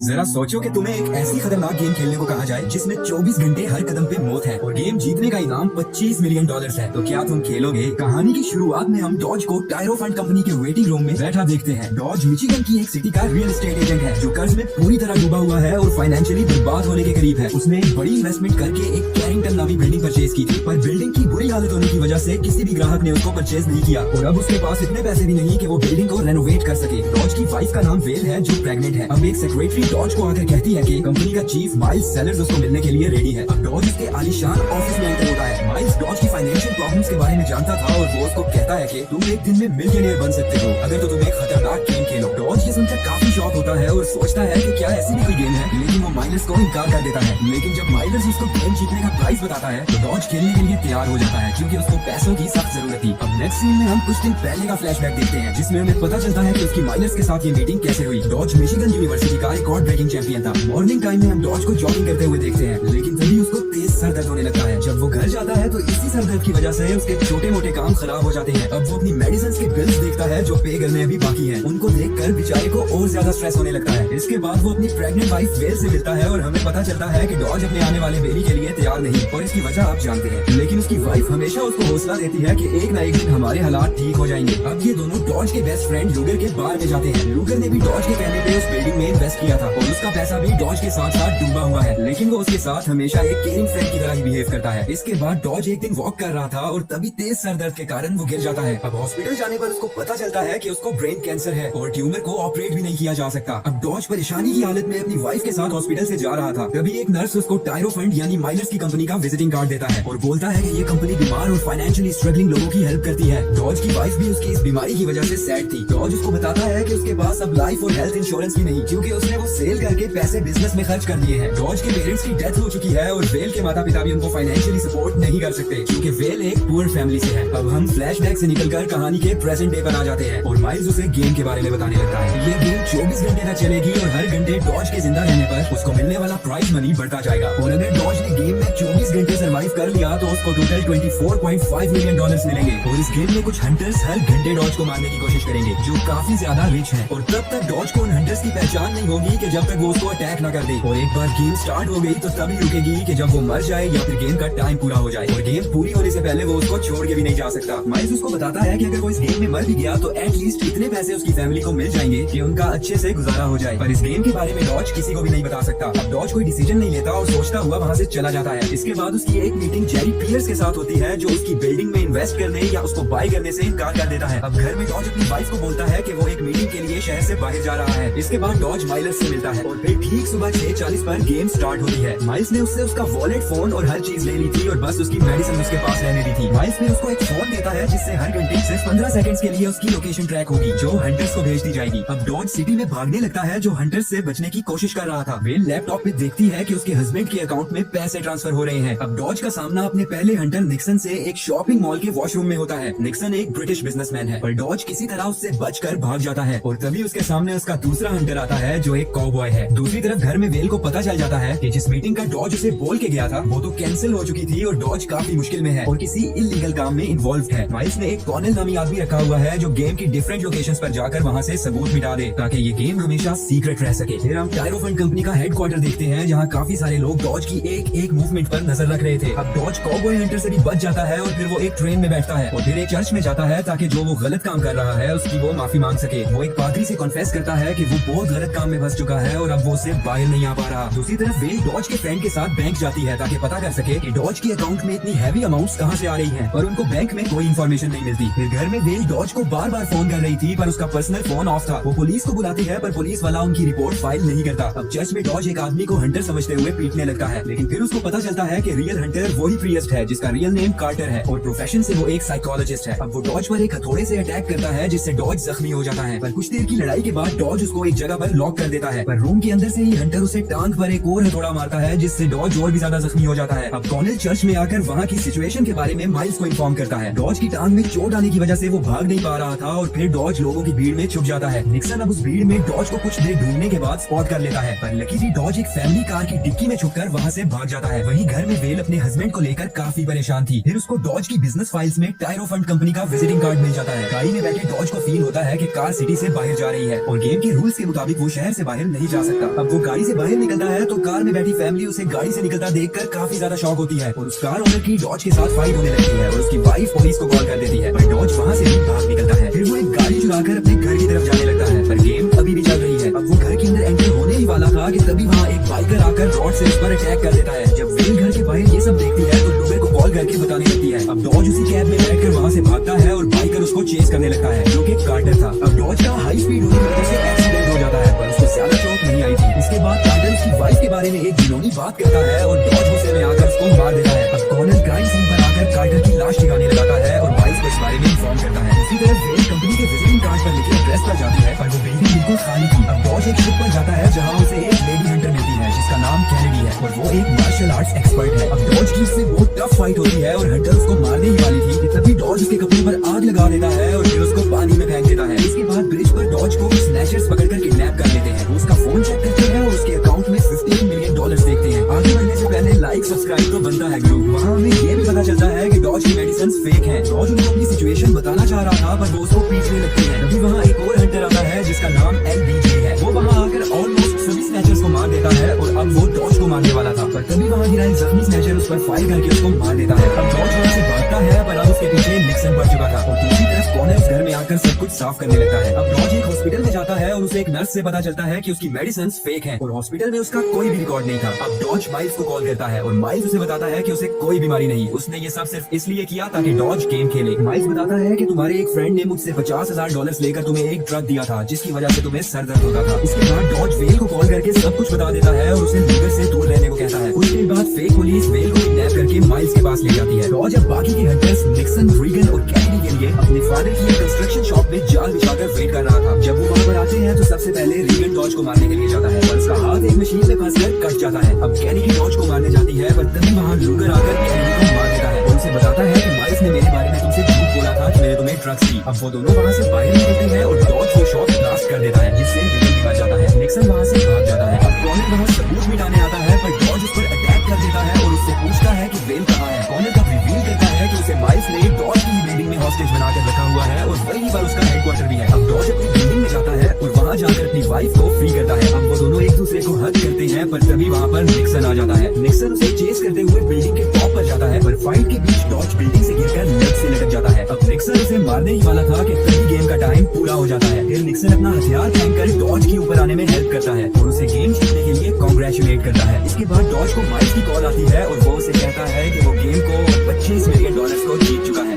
जरा सोचो कि तुम्हें एक ऐसी खतरनाक गेम खेलने को कहा जाए जिसमें 24 घंटे हर कदम पे मौत है और गेम जीतने का इनाम $25 मिलियन है। तो क्या तुम खेलोगे? कहानी की शुरुआत में हम डॉज को टायरो फंड कंपनी के वेटिंग रूम में बैठा देखते हैं। डॉज मिशिगन की एक सिटी का रियल एस्टेट एजेंट है जो कर्ज में पूरी तरह डूबा हुआ है और फाइनेंशियली बर्बाद होने के करीब है। उसने एक बड़ी इन्वेस्टमेंट करके एक कैरिंगटन नामी बिल्डिंग परचेज की थी, पर बिल्डिंग की बुरी हालत होने की वजह से किसी भी ग्राहक ने उसको परचेज नहीं किया और अब उसके पास इतने पैसे भी नहीं कि वो बिल्डिंग को रेनोवेट कर सके। डॉज की वाइफ का नाम वेल है जो प्रेग्नेंट है। अब एक सेक्रेटरी डॉज को आकर कहती है कि कंपनी का चीफ माइल्स सेलर्स उसको मिलने के लिए रेडी है। अब डॉज उसके आलीशान ऑफिस में एंटर होता है। माइल्स डॉज की फाइनेंशियल प्रॉब्लम्स के बारे में जानता था और वो उसको कहता है कि तुम एक दिन में मिलियनेयर बन सकते हो अगर तो तुम एक खतरनाक गेम खेलो। डॉज ये सुनकर काफी शॉक होता है और सोचता है कि क्या ऐसी भी कोई गेम है, लेकिन वो माइल्स को इनकार कर देता है। लेकिन जब माइल्स उसको गेम जीतने का प्राइस बताता है तो डॉज खेलने के लिए तैयार हो जाता है क्योंकि उसको पैसों की सख्त जरूरत थी। अब नेक्स्ट सीन में हम कुछ दिन पहले का फ्लैशबैक देखते हैं जिसमें हमें पता चलता है कि उसकी माइल्स के साथ ये मीटिंग कैसे हुई। डॉज मिशिगन यूनिवर्सिटी का रिकॉर्ड ब्रेकिंग चैंपियन था। मॉर्निंग टाइम में हम डॉज को जॉगिंग करते हुए देखते हैं, लेकिन तभी उसको तेज सर दर्द होने लगता है। जब वो घर जाता है तो इसी सर दर्द की वजह से उसके छोटे मोटे काम खराब हो जाते हैं। अब वो अपनी मेडिसिन के बिल्स देखता है जो पे करने अभी बाकी है। उनको देखकर बेचारे को और ज्यादा स्ट्रेस होने लगता है। इसके बाद वो अपनी प्रेग्नेंट वाइफ वेल से मिलता है और हमें पता चलता है कि डॉज अपने आने वाले बेबी के लिए तैयार नहीं और इसकी वजह आप जानते हैं। लेकिन उसकी वाइफ हमेशा उसको हौसला देती है कि एक ना एक दिन हमारे हालात ठीक हो जाएंगे। अब ये दोनों डॉज के बेस्ट फ्रेंड लूगर के बार में जाते हैं। लूगर ने भी डॉज के कहने पे उस बिल्डिंग में इन्वेस्ट किया था और उसका पैसा भी डॉज के साथ साथ डूबा हुआ है, लेकिन वो उसके साथ हमेशा एक केयरिंग फ्रेंड की तरह ही बिहेव करता है। इसके बाद डॉज एक दिन वॉक कर रहा था और तभी तेज सर दर्द के कारण वो गिर जाता है। अब हॉस्पिटल जाने पर उसको पता चलता है कि उसको ब्रेन कैंसर है और ट्यूमर को ऑपरेट भी नहीं किया जा सकता। अब डॉज परेशानी की हालत में अपनी वाइफ के साथ हॉस्पिटल से जा रहा था, तभी एक नर्स उसको टायरो फंड यानी माइलर्स की कंपनी का विजिटिंग कार्ड देता है और बोलता है कि ये कंपनी बीमार और फाइनेंशियली स्ट्रगलिंग लोगों की हेल्प करती है। डॉज की वाइफ भी उसकी इस बीमारी की वजह से सैड थी। डॉज उसको बताता है कि उसके पास अब लाइफ और हेल्थ इंश्योरेंस भी नहीं क्योंकि उसने वो सेल करके पैसे बिजनेस में खर्च कर दिए हैं। डॉज के पेरेंट्स की डेथ हो चुकी है और वेल के माता पिता भी उनको फाइनेंशियली सपोर्ट नहीं कर सकते क्योंकि वेल एक पुअर फैमिली से है। अब हम फ्लैशबैक से निकलकर कहानी के प्रेजेंट डे पर आ जाते हैं और माइल्स उसे गेम के बारे में बताने लगता है। ये गेम 24 घंटे तक चलेगी और हर घंटे डॉज के जिंदा रहने पर उसको मिलने वाला प्राइज मनी बढ़ता जाएगा और अगर डॉज ने गेम में 24 घंटे सर्वाइव कर लिया तो उसको टोटल $24.5 मिलियन मिलेंगे। और इस गेम में कुछ हंटर्स हर घंटे डॉज को मारने की कोशिश करेंगे जो काफी ज्यादा रिच है और तब तक डॉज को उन हंटर्स की पहचान नहीं होगी कि जब तक वो उसको अटैक न कर दे। और एक बार गेम स्टार्ट हो गई तो तभी रुकेगी कि जब वो मर जाए या फिर गेम का टाइम पूरा हो जाए और गेम पूरी होने से पहले वो उसको छोड़ के भी नहीं जा सकता। माइल्स उसको बताता है कि अगर वो इस गेम में मर भी गया तो एटलीस्ट इतने पैसे उसकी फैमिली को मिल जाएंगे कि उनका अच्छे से गुजारा हो जाए। पर इस गेम के बारे में डॉज किसी को भी नहीं बता सकता। अब डॉज कोई डिसीजन नहीं लेता और सोचता हुआ वहाँ से चला जाता है। इसके बाद उसकी एक मीटिंग जेरी पियर्स के साथ होती है जो उसकी बिल्डिंग में इन्वेस्ट करने या उसको बाय करने से इनकार कर देता है। अब घर में डॉज अपनी वाइफ को बोलता है कि वो एक मीटिंग के लिए शहर से बाहर जा रहा है। इसके बाद डॉज माइल्स से मिलता है और फिर ठीक सुबह 6:40 पर गेम स्टार्ट होती है। माइल्स ने उससे उसका वॉलेट, फोन और हर चीज ले ली थी और बस उसकी मेडिसिन उसके पास रहने दी थी। माइल्स ने उसको एक फोन देता है जिससे हर घंटे सिर्फ 15 सेकंड्स के लिए उसकी लोकेशन ट्रैक होगी जो हंटर्स को भेज दी जाएगी। अब डॉज सिटी में भागने लगता है जो हंटर्स से बचने की कोशिश कर रहा था। वेल लैपटॉप पे देखती है कि उसके हस्बैंड के अकाउंट में पैसे ट्रांसफर हो रहे हैं। अब डॉज का सामना अपने पहले हंटर निक्सन से एक शॉपिंग मॉल के वॉशरूम में होता है। निक्सन एक ब्रिटिश बिजनेसमैन है पर डॉज किसी तरह उससे बचकर भाग जाता है और तभी उसके सामने उसका दूसरा हंटर आता है जो एक कॉबॉय है। दूसरी तरफ घर में वेल को पता चल जाता है कि जिस मीटिंग का डॉज उसे बोल के गया था वो तो कैंसिल हो चुकी थी और डॉज काफी मुश्किल में है और किसी इल्लीगल काम में इन्वॉल्व है। माइल्स ने एक कॉनेल नामी आदमी रखा हुआ है जो गेम की डिफरेंट लोकेशंस पर जाकर वहाँ से सबूत मिटा दे ताकि ये गेम हमेशा सीक्रेट रह सके। फिर हम टायरो फंड कंपनी का हेडक्वार्टर देखते हैं जहाँ काफी सारे लोग डॉज की एक एक मूवमेंट पर नजर रख रहे थे। अब डॉज कॉबॉय हंटर से भी बच जाता है और फिर वो एक ट्रेन में बैठता है और फिर एक चर्च में जाता है ताकि जो वो गलत काम कर रहा है उसकी वो माफी मांग सके। वो एक पादरी से कॉन्फेस करता है कि वो बहुत गलत काम में फंस चुका है और अब वो उससे बाहर नहीं आ पा रहा। दूसरी तरफ वेल डॉज के फ्रेंड के साथ बैंक जाती है ताकि पता कर सके कि डॉज की अकाउंट में इतनी हैवी अमाउंट्स कहाँ से आ रही हैं, पर उनको बैंक में कोई इन्फॉर्मेशन नहीं मिलती। फिर घर में वेल डॉज को बार बार फोन कर रही थी पर उसका पर्सनल फोन ऑफ था। वो पुलिस को बुलाती है पर पुलिस वाला उनकी रिपोर्ट फाइल नहीं करता। अब चर्च में डॉज एक आदमी को हंटर समझते हुए पीटने लगता है, लेकिन फिर उसको पता चलता है कि रियल हंटर वही प्रियस्ट है जिसका रियल नेम कार्टर है और प्रोफेशन से वो एक साइकोलॉजिस्ट है। अब वो डॉज पर एक हथौड़े से अटैक करता है जिससे डॉज जख्मी हो जाता है, पर कुछ देर की लड़ाई के बाद डॉज उसको एक जगह पर लॉक कर देता है, पर रूम के अंदर से ही हंटर उसे टांग पर एक और हथौड़ा मारता है जिससे डॉज और भी ज्यादा जख्मी हो जाता है। अब कॉर्नेल चर्च में आकर वहाँ की सिचुएशन के बारे में माइल्स को इन्फॉर्म करता है। डॉज की टांग में चोट आने की वजह से वो भाग नहीं पा रहा था और फिर डॉज लोगों की भीड़ में छुप जाता है। निक्सन अब उस भीड़ में डॉज को कुछ देर ढूंढने के बाद स्पॉट कर लेता है, पर लकीली डॉज एक फैमिली कार की डिक्की में छुपकर वहाँ से भाग जाता है। वहीं घर में वेल अपने हस्बैंड को लेकर काफी परेशान थी। फिर उसको डॉज की बिजनेस फाइल्स में टायरो फंड कंपनी का विजिटिंग कार्ड मिल जाता है। गाड़ी में बैठे डॉज को फील होता है कि कार सिटी से बाहर जा रही है और गेम के रूल्स के मुताबिक वो शहर से बाहर नहीं जा सकता। अब वो गाड़ी से बाहर निकलता है तो कार में बैठी फैमिली उसे गाड़ी से निकलता देखकर काफी ज्यादा शॉक होती है और उस कार ओनर की डॉज के साथ फाइट होने लगती है और उसकी वाइफ पुलिस को कॉल कर देती है, पर डॉज वहाँ से भी भाग निकलता है। फिर वो एक गाड़ी चुराकर अपने घर की तरफ जाने लगता है, पर गेम अभी भी चल रही है। अब वो घर के अंदर एंटर होने ही वाला था कि तभी वहाँ एक बाइकर आकर रॉड से उस पर अटैक कर देता है। जब वेल घर के बाहर ये सब देखती है तो लूबे को कॉल करके बताने लगती है। अब डॉज उसी कैब में बैठकर वहाँ से भागता है और बाइकर उसको चेस करने लगता है, जो कि कार्टर था। अब डॉज का हाई स्पीड होने की वजह से एक्सीडेंट हो जाता है, पर उसको ज्यादा चोट नहीं आई थी। इसके बाद कार्टर उसकी वाइफ के बारे में एक घिनौनी बात करता है और डॉज गुस्से में आकर उसको मार देता है। अब कॉर्नर क्राइम सीन पर आकर कार्टर की लाश ठिकाने लगाता है और वाइफ को इस बारे में इन्फॉर्म करता है। इसी तरह वेल कंपनी के विजिटिंग कार्ड पर लिखे एड्रेस पर जाती है, पर वो बिल्डिंग बिल्कुल खाली थी। अब डॉज एक शिप पर जाता है जहाँ उसे एक लेडी हंटर मिलती है जिसका नाम कैनेडी है और वो एक मार्शल आर्ट्स एक्सपर्ट है। अब डॉज की उससे बहुत टफ फाइट होती है और हंटर उसको मारने ही वाली थी कि तभी डॉज उसके कपड़े पर आग लगा देता है और फिर उसको पानी में फेंक देता है। इसके बाद ब्रिज पर डॉज को स्नैचर्स पकड़कर किडनैप कर लेते हैं। उसका फोन चेक करते हैं और उसके अकाउंट में $15 मिलियन देखते हैं। आगे बढ़ने से पहले लाइक सब्सक्राइब तो बनता है ग्रुप। वहाँ हमें ये भी पता चलता है कि डॉज की मेडिसिन फेक है। डॉज उनको अपनी सिचुएशन बताना चाह रहा था, पर वो उसको पीटने लगती है। तभी वहाँ एक और हंटर आता है जिसका नाम LBJ है। वो वहाँ आकर ऑलमोस्ट सभी स्नैचर्स को मार देता है और अब वो डॉज को मारने वाला था, पर तभी वहाँ गिरा एक जख्मी स्नैचर उस पर फायर करके उसको मार देता है। अब डॉज वहाँ से भागता है, पर अब उसके पीछे निक्सन पड़ चुका था और दूसरी तरफ कॉर्नर घर में आकर सब कुछ साफ करने लगता है। अब डॉज एक हॉस्पिटल में जाता है और उसे एक नर्स से पता चलता है कि उसकी मेडिसिन फेक है और हॉस्पिटल में उसका कोई भी रिकॉर्ड नहीं था। अब डॉज माइल्स को कॉल करता है और माइल्स उसे बताता है कि उसे कोई बीमारी नहीं, उसने ये सब सिर्फ इसलिए किया ताकि डॉज गेम खेले। माइल्स बताता है कि तुम्हारे एक फ्रेंड ने मुझसे $50,000 लेकर तुम्हें एक ड्रग दिया था जिसकी वजह से तुम्हें सर दर्द होता था। इसके बाद डॉज वेल को कॉल करके सब कुछ बता देता है और उसे लीवर से दूर रहने को कहता है। कुछ देर बाद फेक पुलिस वेल को किडनैप करके माइल्स के पास ले जाती है। डॉज अब बाकी के हंटर्स निक्सन, रीगन और कैनेडी के लिए अपने फादर की कंस्ट्रक्शन शॉप में जाल बिछाकर वेट कर रहा था। जब वो वहाँ पर आते हैं तो सबसे पहले रीगन डॉज को मारने के लिए जाता है, पर उसका हाथ एक मशीन में फंसकर कट जाता है। अब कैनेडी डॉज को मारने जाती है, पर तभी वहाँ लूगर आकर कैनेडी को मार देता है और उसे बताता है कि माइल्स ने मेरे बारे में तुमसे झूठ बोला था कि मैंने तुम्हें ड्रग्स दी। अब वो दोनों वहाँ से बाहर निकलते हैं और डॉज वो शॉप ब्लास्ट कर देता है जिससे रीगन भी बच जाता है। निक्सन वहाँ से भाग जाता है। अब कॉर्नर वहाँ सबूत मिटाने आता है, पर डॉज उस पर अटैक कर देता है और उससे पूछता है कि वेल कहाँ है। कॉर्नर का रिवील करता है कि उसे माइल्स ने डॉज की बिल्डिंग में हॉस्टेज बनाकर रखा हुआ है और वहीं पर उसका हेडक्वार्टर भी है। अब डॉज अपनी बिल्डिंग में जाता है और वहाँ जाकर अपनी वाइफ को फ्री करता है। अब वो दोनों एक दूसरे को हग करते हैं, पर तभी वहाँ पर निक्सन आ जाता है। निक्सन उसे चेस करते हुए बिल्डिंग के टॉप पर जाता है, पर फाइट के बीच डॉज बिल्डिंग से गिरकर लेग से लटक जाता है। अब निक्सन उसे मारने ही वाला था कि तभी गेम का टाइम पूरा हो जाता है। फिर निक्सन अपना हथियार फेंककर डॉज के ऊपर आने में हेल्प करता है और उसे गेम जीतने के लिए कांग्रेचुलेट करता है। इसके बाद डॉज को माइल्स की कॉल आती है और वो उसे कहता है कि वो गेम को $25 मिलियन को जीत चुका है।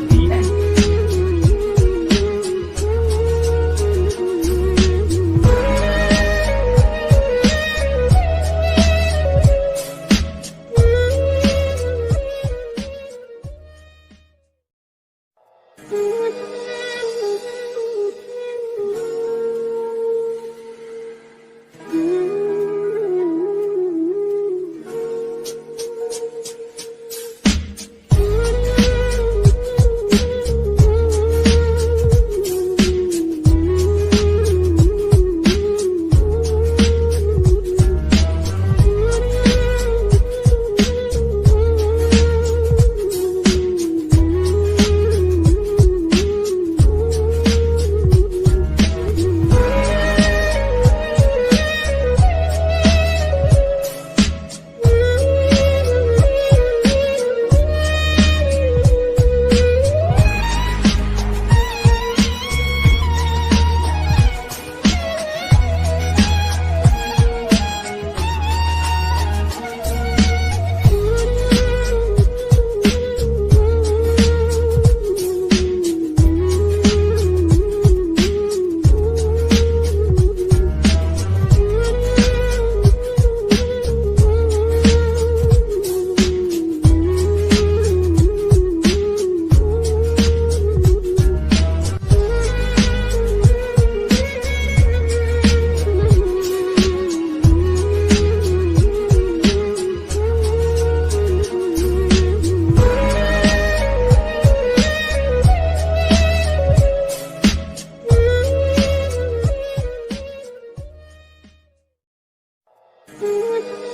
है।